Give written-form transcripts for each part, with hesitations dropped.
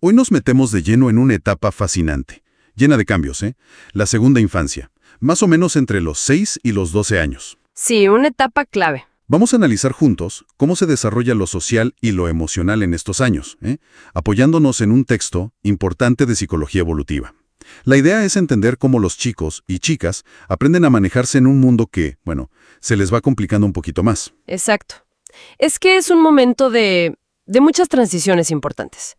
Hoy nos metemos de lleno en una etapa fascinante, llena de cambios, ¿eh? La segunda infancia, más o menos entre los 6 y los 12 años. Sí, una etapa clave. Vamos a analizar juntos cómo se desarrolla lo social y lo emocional en estos años, apoyándonos en un texto importante de psicología evolutiva. La idea es entender cómo los chicos y chicas aprenden a manejarse en un mundo que, bueno, se les va complicando un poquito más. Exacto. Es que es un momento de muchas transiciones importantes.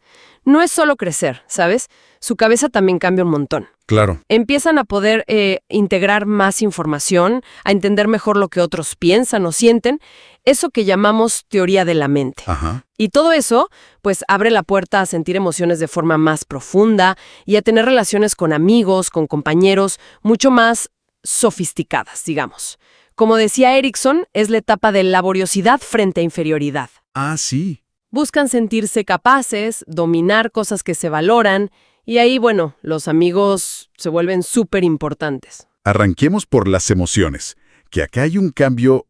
No es solo crecer, ¿sabes? Su cabeza también cambia un montón. Claro. Empiezan a poder integrar más información, a entender mejor lo que otros piensan o sienten, eso que llamamos teoría de la mente. Ajá. Y todo eso, pues, abre la puerta a sentir emociones de forma más profunda y a tener relaciones con amigos, con compañeros, mucho más sofisticadas, digamos. Como decía Erikson, es la etapa de laboriosidad frente a inferioridad. Ah, sí. Buscan sentirse capaces, dominar cosas que se valoran, y ahí, bueno, los amigos se vuelven súper importantes. Arranquemos por las emociones, que acá hay un cambio,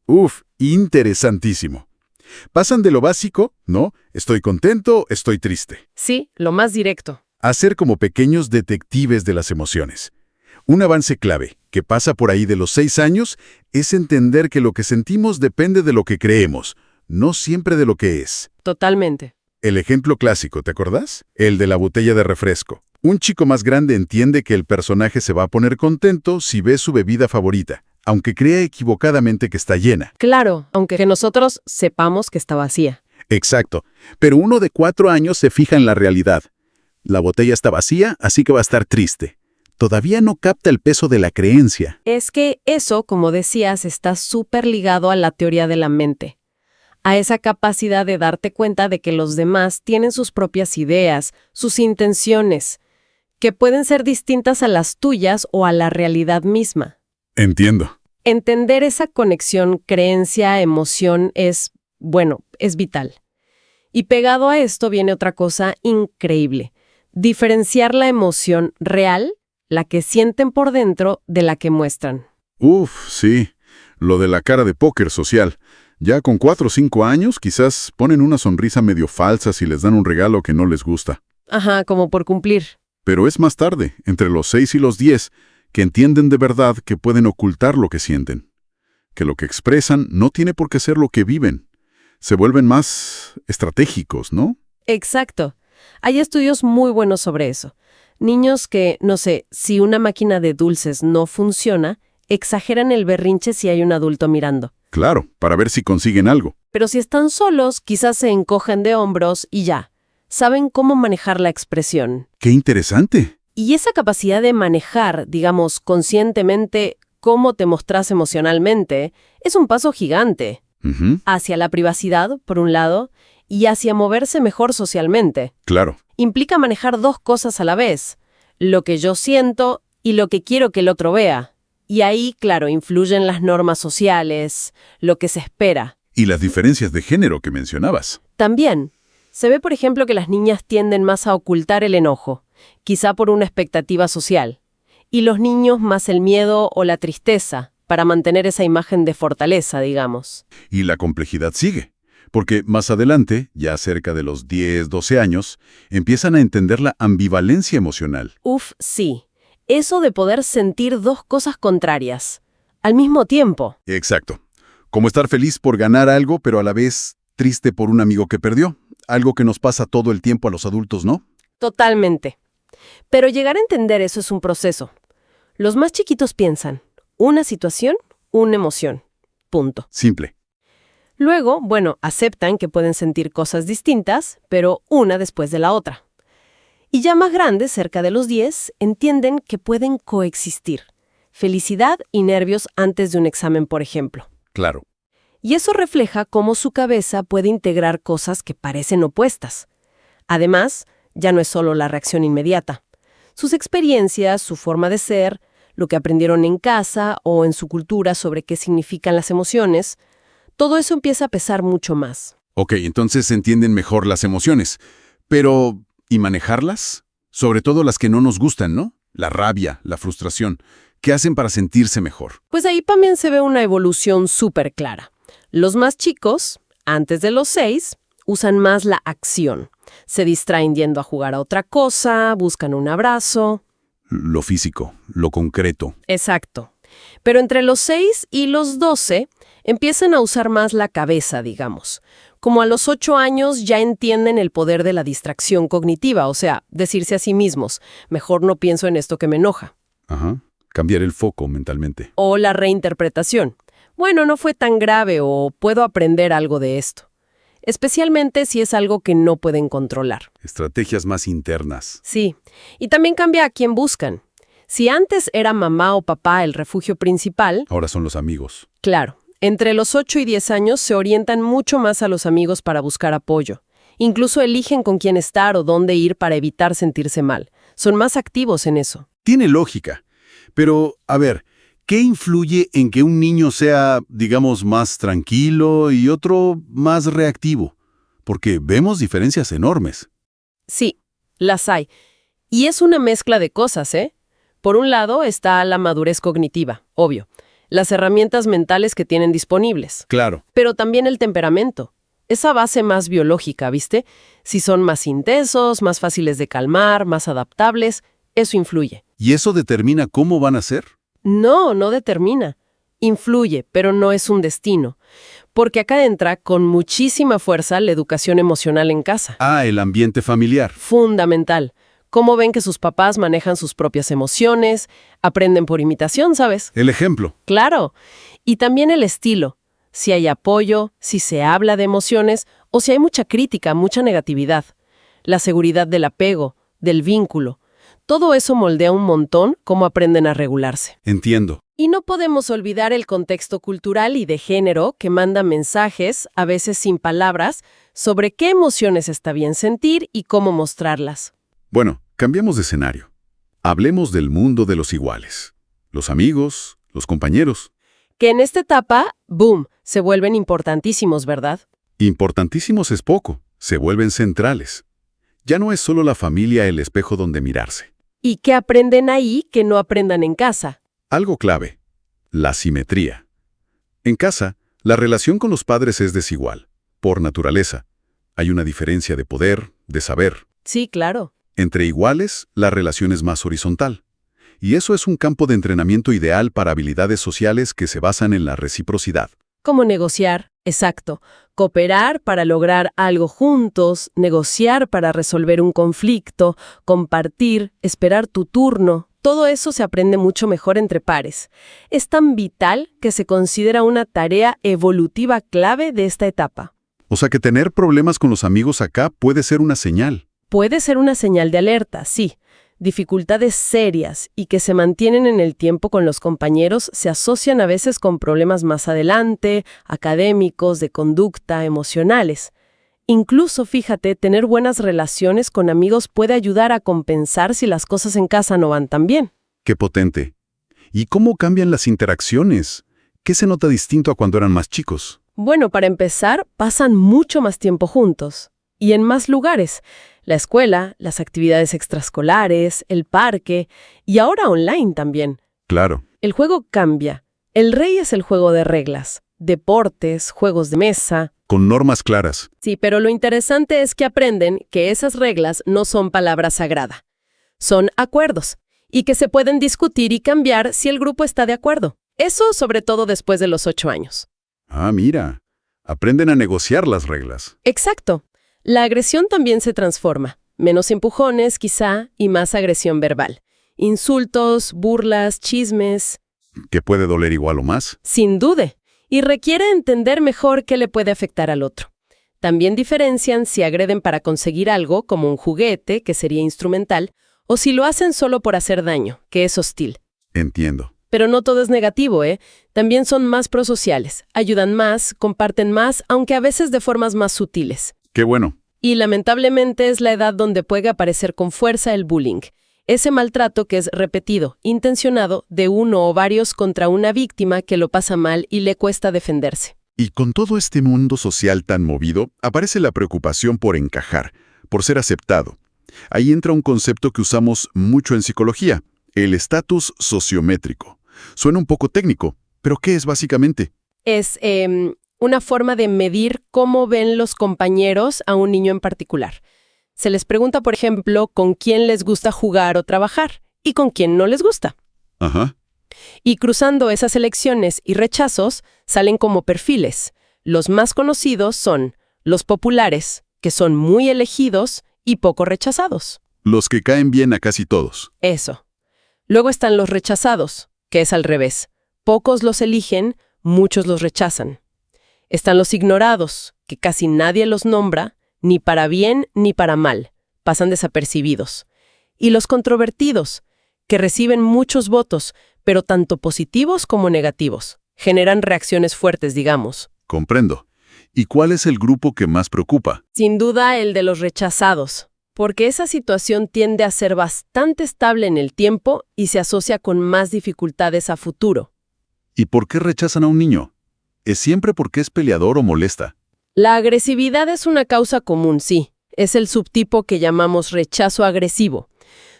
interesantísimo. Pasan de lo básico, ¿no? Estoy contento, estoy triste, Sí, lo más directo. a ser como pequeños detectives de las emociones. Un avance clave, que pasa por ahí de los 6 años, es entender que lo que sentimos depende de lo que creemos, no siempre de lo que es. Totalmente. El ejemplo clásico, ¿te acordás? El de la botella de refresco. Un chico más grande entiende que el personaje se va a poner contento si ve su bebida favorita, aunque crea equivocadamente que está llena. Claro, aunque que nosotros sepamos que está vacía. Exacto. Pero uno de 4 años se fija en la realidad. La botella está vacía, así que va a estar triste. Todavía no capta el peso de la creencia. Es que eso, como decías, está súper ligado a la teoría de la mente. A esa capacidad de darte cuenta de que los demás tienen sus propias ideas, sus intenciones, que pueden ser distintas a las tuyas o a la realidad misma. Entiendo. Entender esa conexión creencia-emoción es vital. Y pegado a esto viene otra cosa increíble. Diferenciar la emoción real, la que sienten por dentro, de la que muestran. Sí. Lo de la cara de póker social. Ya con 4 o 5 años, quizás ponen una sonrisa medio falsa si les dan un regalo que no les gusta. Ajá, como por cumplir. Pero es más tarde, entre los 6 y los 10, que entienden de verdad que pueden ocultar lo que sienten. Que lo que expresan no tiene por qué ser lo que viven. Se vuelven más estratégicos, ¿no? Exacto. Hay estudios muy buenos sobre eso. Niños que, no sé, si una máquina de dulces no funciona, exageran el berrinche si hay un adulto mirando. Claro, para ver si consiguen algo. Pero si están solos, quizás se encogen de hombros y ya. Saben cómo manejar la expresión. ¡Qué interesante! Y esa capacidad de manejar, digamos, conscientemente cómo te mostrás emocionalmente, es un paso gigante. Ujú. Hacia la privacidad, por un lado, y hacia moverse mejor socialmente. Claro. Implica manejar 2 cosas a la vez, lo que yo siento y lo que quiero que el otro vea. Y ahí, claro, influyen las normas sociales, lo que se espera. Y las diferencias de género que mencionabas. También, se ve, por ejemplo, que las niñas tienden más a ocultar el enojo, quizá por una expectativa social, y los niños más el miedo o la tristeza, para mantener esa imagen de fortaleza, digamos. Y la complejidad sigue. Porque más adelante, ya cerca de los 10, 12 años, empiezan a entender la ambivalencia emocional. Sí. Eso de poder sentir 2 cosas contrarias, al mismo tiempo. Exacto. Como estar feliz por ganar algo, pero a la vez triste por un amigo que perdió. Algo que nos pasa todo el tiempo a los adultos, ¿no? Totalmente. Pero llegar a entender eso es un proceso. Los más chiquitos piensan, una situación, una emoción. Punto. Simple. Luego, aceptan que pueden sentir cosas distintas, pero una después de la otra. Y ya más grandes, cerca de los 10, entienden que pueden coexistir. Felicidad y nervios antes de un examen, por ejemplo. Claro. Y eso refleja cómo su cabeza puede integrar cosas que parecen opuestas. Además, ya no es solo la reacción inmediata. Sus experiencias, su forma de ser, lo que aprendieron en casa o en su cultura sobre qué significan las emociones, todo eso empieza a pesar mucho más. Ok, entonces entienden mejor las emociones. Pero, ¿y manejarlas? Sobre todo las que no nos gustan, ¿no? La rabia, la frustración. ¿Qué hacen para sentirse mejor? Pues ahí también se ve una evolución súper clara. Los más chicos, antes de los 6, usan más la acción. Se distraen yendo a jugar a otra cosa, buscan un abrazo. Lo físico, lo concreto. Exacto. Pero entre los 6 y los 12 empiezan a usar más la cabeza, digamos. Como a los 8 años ya entienden el poder de la distracción cognitiva, o sea, decirse a sí mismos, mejor no pienso en esto que me enoja. Ajá. Cambiar el foco mentalmente. O la reinterpretación. Bueno, no fue tan grave o puedo aprender algo de esto. Especialmente si es algo que no pueden controlar. Estrategias más internas. Sí, y también cambia a quién buscan. Si antes era mamá o papá el refugio principal, Ahora son los amigos. claro, entre los 8 y 10 años se orientan mucho más a los amigos para buscar apoyo. Incluso eligen con quién estar o dónde ir para evitar sentirse mal. Son más activos en eso. Tiene lógica. Pero, a ver, ¿qué influye en que un niño sea, digamos, más tranquilo y otro más reactivo? Porque vemos diferencias enormes. Sí, las hay. Y es una mezcla de cosas, ¿eh? Por un lado está la madurez cognitiva, obvio. Las herramientas mentales que tienen disponibles. Claro. Pero también el temperamento. Esa base más biológica, ¿viste? Si son más intensos, más fáciles de calmar, más adaptables, eso influye. ¿Y eso determina cómo van a ser? No, no determina. Influye, pero no es un destino. Porque acá entra con muchísima fuerza la educación emocional en casa. Ah, el ambiente familiar. Fundamental. Cómo ven que sus papás manejan sus propias emociones, aprenden por imitación, ¿sabes? El ejemplo. Claro. Y también el estilo. Si hay apoyo, si se habla de emociones o si hay mucha crítica, mucha negatividad. La seguridad del apego, del vínculo. Todo eso moldea un montón cómo aprenden a regularse. Entiendo. Y no podemos olvidar el contexto cultural y de género que manda mensajes, a veces sin palabras, sobre qué emociones está bien sentir y cómo mostrarlas. Bueno, cambiemos de escenario. Hablemos del mundo de los iguales. Los amigos, los compañeros. Que en esta etapa, boom, se vuelven importantísimos, ¿verdad? Importantísimos es poco, se vuelven centrales. Ya no es solo la familia el espejo donde mirarse. ¿Y qué aprenden ahí que no aprendan en casa? Algo clave, la simetría. En casa, la relación con los padres es desigual, por naturaleza. Hay una diferencia de poder, de saber. Sí, claro. Entre iguales, la relación es más horizontal. Y eso es un campo de entrenamiento ideal para habilidades sociales que se basan en la reciprocidad. ¿Cómo negociar? Exacto. Cooperar para lograr algo juntos, negociar para resolver un conflicto, compartir, esperar tu turno. Todo eso se aprende mucho mejor entre pares. Es tan vital que se considera una tarea evolutiva clave de esta etapa. O sea que tener problemas con los amigos acá puede ser una señal. Puede ser una señal de alerta, sí. Dificultades serias y que se mantienen en el tiempo con los compañeros se asocian a veces con problemas más adelante, académicos, de conducta, emocionales. Incluso, fíjate, tener buenas relaciones con amigos puede ayudar a compensar si las cosas en casa no van tan bien. ¡Qué potente! ¿Y cómo cambian las interacciones? ¿Qué se nota distinto a cuando eran más chicos? Bueno, para empezar, pasan mucho más tiempo juntos. Y en más lugares. La escuela, las actividades extraescolares, el parque y ahora online también. Claro. El juego cambia. El rey es el juego de reglas, deportes, juegos de mesa. Con normas claras. Sí, pero lo interesante es que aprenden que esas reglas no son palabra sagrada. Son acuerdos y que se pueden discutir y cambiar si el grupo está de acuerdo. Eso sobre todo después de los 8 años. Ah, mira. Aprenden a negociar las reglas. Exacto. La agresión también se transforma. Menos empujones, quizá, y más agresión verbal. Insultos, burlas, chismes. ¿Que puede doler igual o más? Sin duda. Y requiere entender mejor qué le puede afectar al otro. También diferencian si agreden para conseguir algo, como un juguete, que sería instrumental, o si lo hacen solo por hacer daño, que es hostil. Entiendo. Pero no todo es negativo, ¿eh? También son más prosociales, ayudan más, comparten más, aunque a veces de formas más sutiles. ¡Qué bueno! Y lamentablemente es la edad donde puede aparecer con fuerza el bullying. Ese maltrato que es repetido, intencionado, de uno o varios contra una víctima que lo pasa mal y le cuesta defenderse. Y con todo este mundo social tan movido, aparece la preocupación por encajar, por ser aceptado. Ahí entra un concepto que usamos mucho en psicología, el estatus sociométrico. Suena un poco técnico, pero ¿qué es básicamente? Es una forma de medir cómo ven los compañeros a un niño en particular. Se les pregunta, por ejemplo, con quién les gusta jugar o trabajar y con quién no les gusta. Ajá. Y cruzando esas elecciones y rechazos, salen como perfiles. Los más conocidos son los populares, que son muy elegidos y poco rechazados. Los que caen bien a casi todos. Eso. Luego están los rechazados, que es al revés. Pocos los eligen, muchos los rechazan. Están los ignorados, que casi nadie los nombra, ni para bien ni para mal. Pasan desapercibidos. Y los controvertidos, que reciben muchos votos, pero tanto positivos como negativos. Generan reacciones fuertes, digamos. Comprendo. ¿Y cuál es el grupo que más preocupa? Sin duda el de los rechazados, porque esa situación tiende a ser bastante estable en el tiempo y se asocia con más dificultades a futuro. ¿Y por qué rechazan a un niño? ¿Es siempre porque es peleador o molesta? La agresividad es una causa común, sí. Es el subtipo que llamamos rechazo agresivo.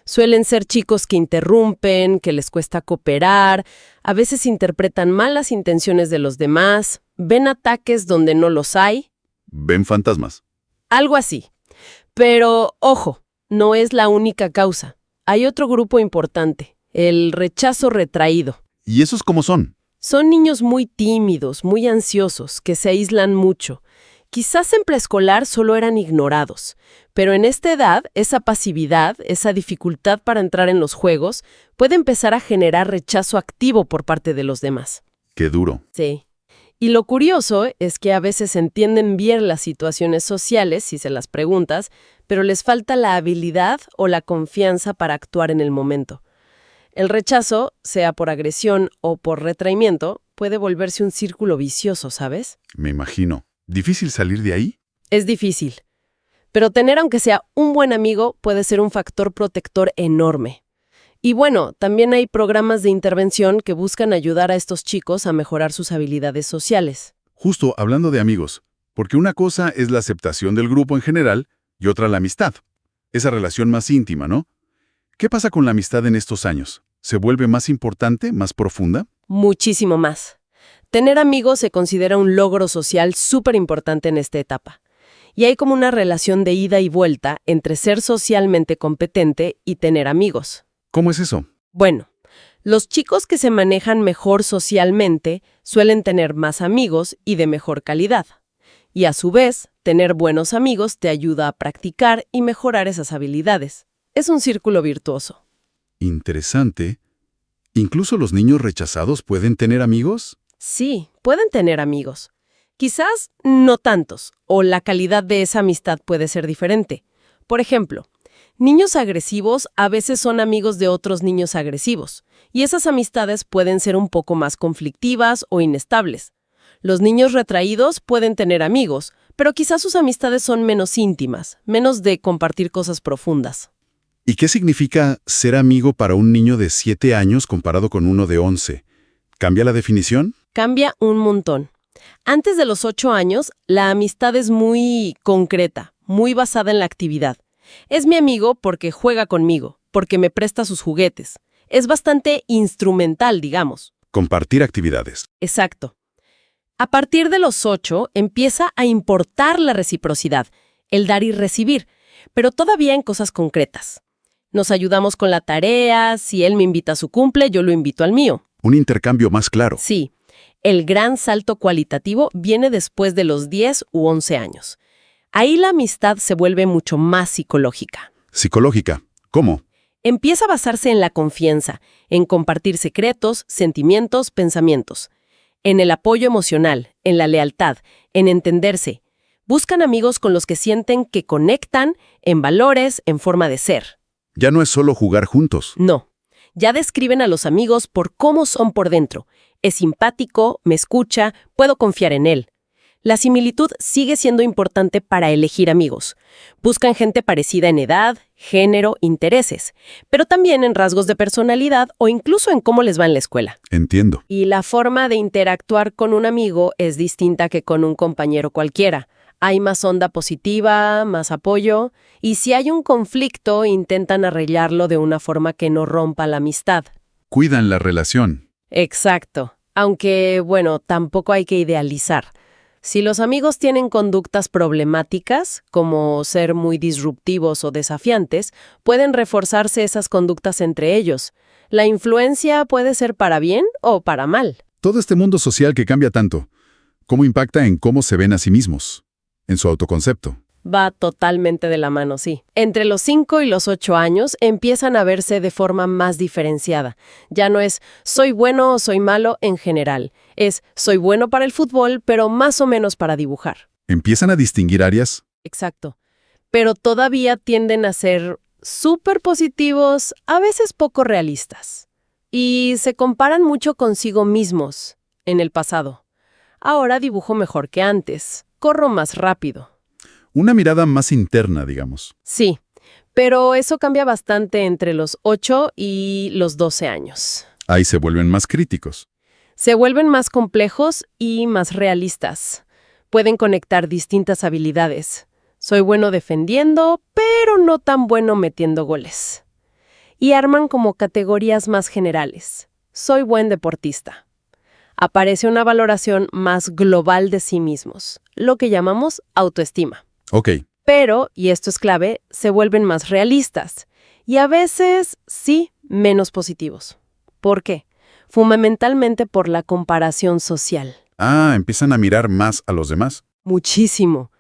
Suelen ser chicos que interrumpen, que les cuesta cooperar, a veces interpretan mal las intenciones de los demás, ven ataques donde no los hay. ¿Ven fantasmas? Algo así. Pero, ojo, no es la única causa. Hay otro grupo importante, el rechazo retraído. ¿Y esos cómo son? Son niños muy tímidos, muy ansiosos, que se aíslan mucho. Quizás en preescolar solo eran ignorados, pero en esta edad, esa pasividad, esa dificultad para entrar en los juegos, puede empezar a generar rechazo activo por parte de los demás. Qué duro. Sí. Y lo curioso es que a veces entienden bien las situaciones sociales, si se las preguntas, pero les falta la habilidad o la confianza para actuar en el momento. El rechazo, sea por agresión o por retraimiento, puede volverse un círculo vicioso, ¿sabes? Me imagino. ¿Difícil salir de ahí? Es difícil. Pero tener aunque sea un buen amigo puede ser un factor protector enorme. Y bueno, también hay programas de intervención que buscan ayudar a estos chicos a mejorar sus habilidades sociales. Justo hablando de amigos, porque una cosa es la aceptación del grupo en general y otra la amistad. Esa relación más íntima, ¿no? ¿Qué pasa con la amistad en estos años? ¿Se vuelve más importante, más profunda? Muchísimo más. Tener amigos se considera un logro social súper importante en esta etapa. Y hay como una relación de ida y vuelta entre ser socialmente competente y tener amigos. ¿Cómo es eso? Bueno, los chicos que se manejan mejor socialmente suelen tener más amigos y de mejor calidad. Y a su vez, tener buenos amigos te ayuda a practicar y mejorar esas habilidades. Es un círculo virtuoso. Interesante. ¿Incluso los niños rechazados pueden tener amigos? Sí, pueden tener amigos. Quizás no tantos, o la calidad de esa amistad puede ser diferente. Por ejemplo, niños agresivos a veces son amigos de otros niños agresivos, y esas amistades pueden ser un poco más conflictivas o inestables. Los niños retraídos pueden tener amigos, pero quizás sus amistades son menos íntimas, menos de compartir cosas profundas. ¿Y qué significa ser amigo para un niño de 7 años comparado con uno de 11? ¿Cambia la definición? Cambia un montón. Antes de los 8 años, la amistad es muy concreta, muy basada en la actividad. Es mi amigo porque juega conmigo, porque me presta sus juguetes. Es bastante instrumental, digamos. Compartir actividades. Exacto. A partir de los 8 empieza a importar la reciprocidad, el dar y recibir, pero todavía en cosas concretas. Nos ayudamos con la tarea, si él me invita a su cumple, yo lo invito al mío. Un intercambio más claro. Sí, el gran salto cualitativo viene después de los 10 u 11 años. Ahí la amistad se vuelve mucho más psicológica. Psicológica. ¿Cómo? Empieza a basarse en la confianza, en compartir secretos, sentimientos, pensamientos. En el apoyo emocional, en la lealtad, en entenderse. Buscan amigos con los que sienten que conectan en valores, en forma de ser. Ya no es solo jugar juntos. No. Ya describen a los amigos por cómo son por dentro. Es simpático, me escucha, puedo confiar en él. La similitud sigue siendo importante para elegir amigos. Buscan gente parecida en edad, género, intereses, pero también en rasgos de personalidad o incluso en cómo les va en la escuela. Entiendo. Y la forma de interactuar con un amigo es distinta que con un compañero cualquiera. Hay más onda positiva, más apoyo, y si hay un conflicto, intentan arreglarlo de una forma que no rompa la amistad. Cuidan la relación. Exacto. Aunque, bueno, tampoco hay que idealizar. Si los amigos tienen conductas problemáticas, como ser muy disruptivos o desafiantes, pueden reforzarse esas conductas entre ellos. La influencia puede ser para bien o para mal. Todo este mundo social que cambia tanto, ¿cómo impacta en cómo se ven a sí mismos, en su autoconcepto? Va totalmente de la mano, sí. Entre los 5 y los 8 años empiezan a verse de forma más diferenciada. Ya no es soy bueno o soy malo en general. Es soy bueno para el fútbol, pero más o menos para dibujar. ¿Empiezan a distinguir áreas? Exacto. Pero todavía tienden a ser súper positivos, a veces poco realistas. Y se comparan mucho consigo mismos en el pasado. Ahora dibujo mejor que antes. Corro más rápido. Una mirada más interna, digamos. Sí, pero eso cambia bastante entre los 8 y los 12 años. Ahí se vuelven más críticos. Se vuelven más complejos y más realistas. Pueden conectar distintas habilidades. Soy bueno defendiendo, pero no tan bueno metiendo goles. Y arman como categorías más generales. Soy buen deportista. Aparece una valoración más global de sí mismos, lo que llamamos autoestima. Ok. Pero, y esto es clave, se vuelven más realistas. Y a veces, sí, menos positivos. ¿Por qué? Fundamentalmente por la comparación social. Empiezan a mirar más a los demás. Muchísimo.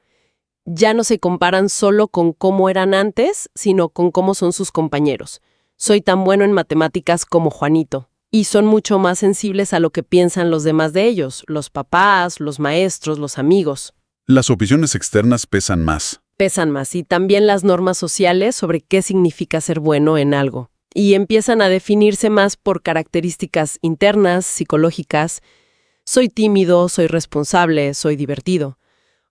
Ya no se comparan solo con cómo eran antes, sino con cómo son sus compañeros. Soy tan bueno en matemáticas como Juanito. Y son mucho más sensibles a lo que piensan los demás de ellos, los papás, los maestros, los amigos. Las opiniones externas pesan más. Pesan más y también las normas sociales sobre qué significa ser bueno en algo. Y empiezan a definirse más por características internas, psicológicas. Soy tímido, soy responsable, soy divertido.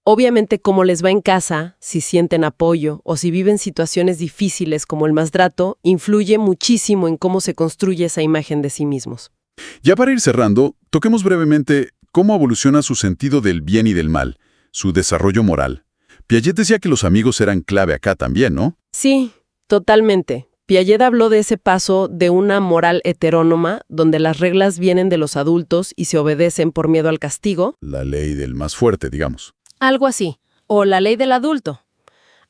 Obviamente, cómo les va en casa, si sienten apoyo o si viven situaciones difíciles como el maltrato, influye muchísimo en cómo se construye esa imagen de sí mismos. Ya para ir cerrando, toquemos brevemente cómo evoluciona su sentido del bien y del mal, su desarrollo moral. Piaget decía que los amigos eran clave acá también, ¿no? Sí, totalmente. Piaget habló de ese paso de una moral heterónoma, donde las reglas vienen de los adultos y se obedecen por miedo al castigo. La ley del más fuerte, digamos. Algo así. O la ley del adulto.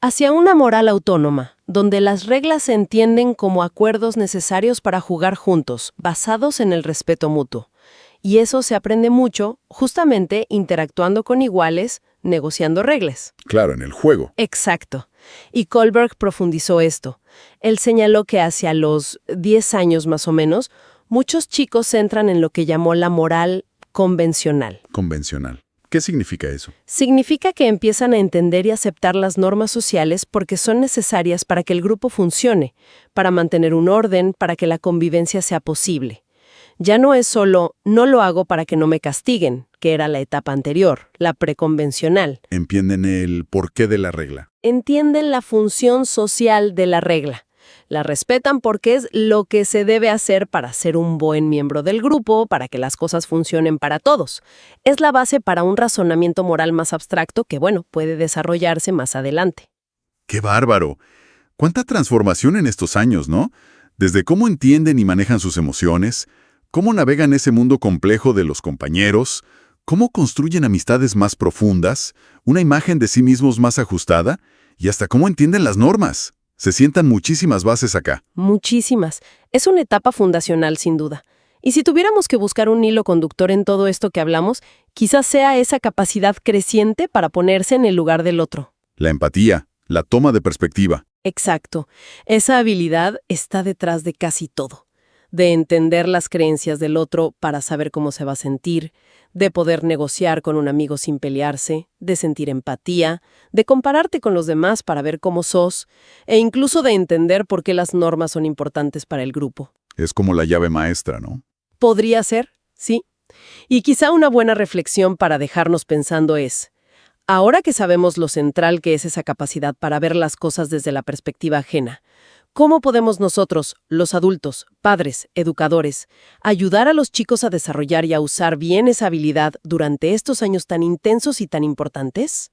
Hacia una moral autónoma, donde las reglas se entienden como acuerdos necesarios para jugar juntos, basados en el respeto mutuo. Y eso se aprende mucho, justamente interactuando con iguales, negociando reglas. Claro, en el juego. Exacto. Y Kohlberg profundizó esto. Él señaló que hacia los 10 años más o menos, muchos chicos entran en lo que llamó la moral convencional. Convencional. ¿Qué significa eso? Significa que empiezan a entender y aceptar las normas sociales porque son necesarias para que el grupo funcione, para mantener un orden, para que la convivencia sea posible. Ya no es solo, no lo hago para que no me castiguen, que era la etapa anterior, la preconvencional. Entienden el porqué de la regla. Entienden la función social de la regla. La respetan porque es lo que se debe hacer para ser un buen miembro del grupo, para que las cosas funcionen para todos. Es la base para un razonamiento moral más abstracto que, puede desarrollarse más adelante. ¡Qué bárbaro! ¡Cuánta transformación en estos años!, ¿no? Desde cómo entienden y manejan sus emociones, cómo navegan ese mundo complejo de los compañeros, cómo construyen amistades más profundas, una imagen de sí mismos más ajustada, y hasta cómo entienden las normas. Se sientan muchísimas bases acá. Muchísimas. Es una etapa fundacional, sin duda. Y si tuviéramos que buscar un hilo conductor en todo esto que hablamos, quizás sea esa capacidad creciente para ponerse en el lugar del otro. La empatía, la toma de perspectiva. Exacto. Esa habilidad está detrás de casi todo. De entender las creencias del otro para saber cómo se va a sentir, de poder negociar con un amigo sin pelearse, de sentir empatía, de compararte con los demás para ver cómo sos, e incluso de entender por qué las normas son importantes para el grupo. Es como la llave maestra, ¿no? Podría ser, sí. Y quizá una buena reflexión para dejarnos pensando es, ahora que sabemos lo central que es esa capacidad para ver las cosas desde la perspectiva ajena, ¿cómo podemos nosotros, los adultos, padres, educadores, ayudar a los chicos a desarrollar y a usar bien esa habilidad durante estos años tan intensos y tan importantes?